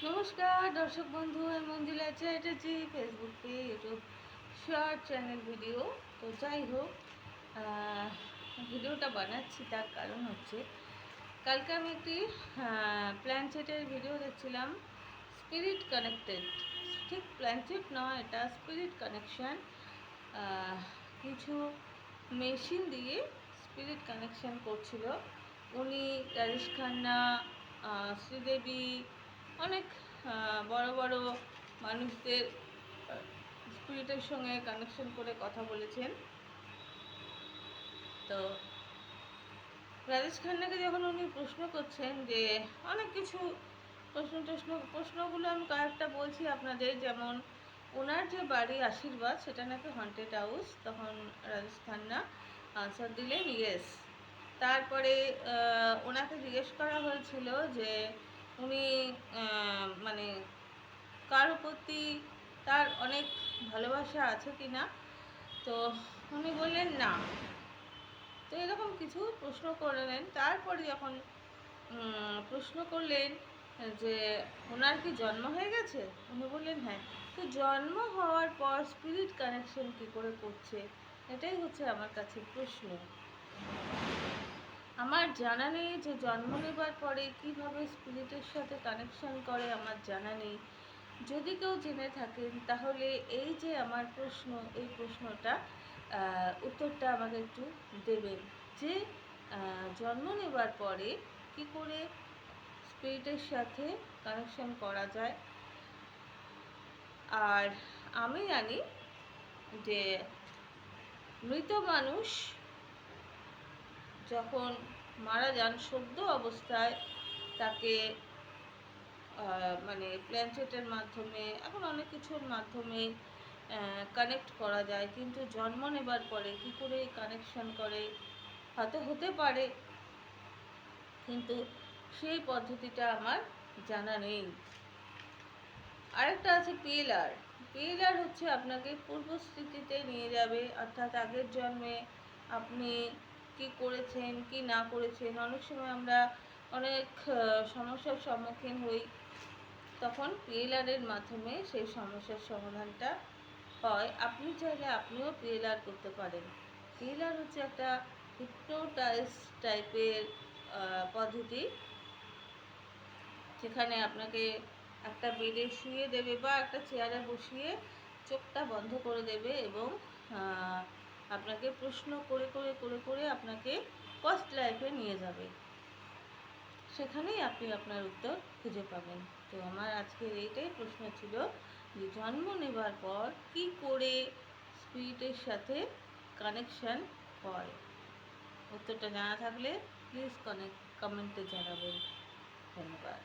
নমস্কার দর্শক বন্ধু, আমি মঞ্জুলা চ্যাটার্জি, ফেসবুকে ইউটিউব শর্ট চ্যানেল ভিডিও। তো যাই হোক, ভিডিওটা বানাচ্ছি তার কারণ হচ্ছে কালকে আমি একটি প্ল্যানচেটের ভিডিও দেখছিলাম, স্পিরিট কানেক্টেড। ঠিক প্ল্যানচেট নয়, এটা স্পিরিট কানেকশান। কিছু মেশিন দিয়ে স্পিরিট কানেকশান করছিল উনি। রাজেশ খান্না, শ্রীদেবী, অনেক বড় বড় মানুষদের স্পিরিটের সঙ্গে কানেকশন করে কথা বলেছেন। তো রাজেশ খান্নাকে যখন উনি প্রশ্ন করছেন যে অনেক কিছু প্রশ্নগুলো আমি কয়েকটা বলছি আপনাদের, যেমন ওনার যে বাড়ি আশীর্বাদ সেটা নাকি হন্টেড হাউস। তখন রাজেশ খান্না আনসার দিলেন ইয়েস। তারপরে ওনাকে জিজ্ঞেস করা হয়েছিল যে উনি মানে কার প্রতি তার অনেক ভালোবাসা আছে কি না, তো উনি বললেন না। তো এরকম কিছু প্রশ্ন করলেন। তারপরে যখন প্রশ্ন করলেন যে ওনার কি জন্ম হয়ে গেছে, উনি বললেন হ্যাঁ। তো জন্ম হওয়ার পর স্পিরিট কানেকশন কী করে করছে, এটাই হচ্ছে আমার কাছে প্রশ্ন। আমার জানা নেই যে জন্ম নেবার পরে কীভাবে স্পিরিটের সাথে কানেকশন করে, আমার জানা নেই। যদি কেউ জেনে থাকেন তাহলে এই যে আমার প্রশ্ন, এই প্রশ্নটা উত্তরটা আমাকে একটু দেবেন যে জন্ম নেবার পরে কি করে স্পিরিটের সাথে কানেকশন করা যায়। আর আমি জানি যে মৃত মানুষ যখন মারা যান সদ্য অবস্থায় তাকে মানে প্ল্যানচেটের মাধ্যমে, এখন অনেক কিছুর মাধ্যমে কানেক্ট করা যায়, কিন্তু জন্ম নেবার পরে কী করে কানেকশন করে হয়তো হতে পারে, কিন্তু সেই পদ্ধতিটা আমার জানা নেই। আরেকটা আছে পিএলআর। পিএলআর হচ্ছে আপনাকে পূর্বস্থিতিতে নিয়ে যাবে, অর্থাৎ আগের জন্মে আপনি কি করেছেন কি না করেছেন। অনেক সময় আমরা অনেক সমস্যার সম্মুখীন হই, তখন পিএলআরের মাধ্যমে সেই সমস্যার সমাধানটা হয়। আপনি চাইলে আপনিও পিএলআর করতে পারেন। পিএলআর হচ্ছে একটা হিপনোটাইজ টাইপের পদ্ধতি, যেখানে আপনাকে একটা বেডে শুয়ে দেবে বা একটা চেয়ারে বসিয়ে চোখটা বন্ধ করে দেবে এবং আপনাকে প্রশ্ন করে করে করে করে আপনাকে পাস্ট লাইফে নিয়ে যাবে, সেখানেই আপনি আপনার উত্তর খুঁজে পাবেন। তো আমার আজকের এইটাই প্রশ্ন ছিল যে জন্ম নেবার পর কি করে স্পিরিটের সাথে কানেকশান হয়। উত্তরটা জানা থাকলে প্লিজ কমেন্টে জানাবেন। ধন্যবাদ।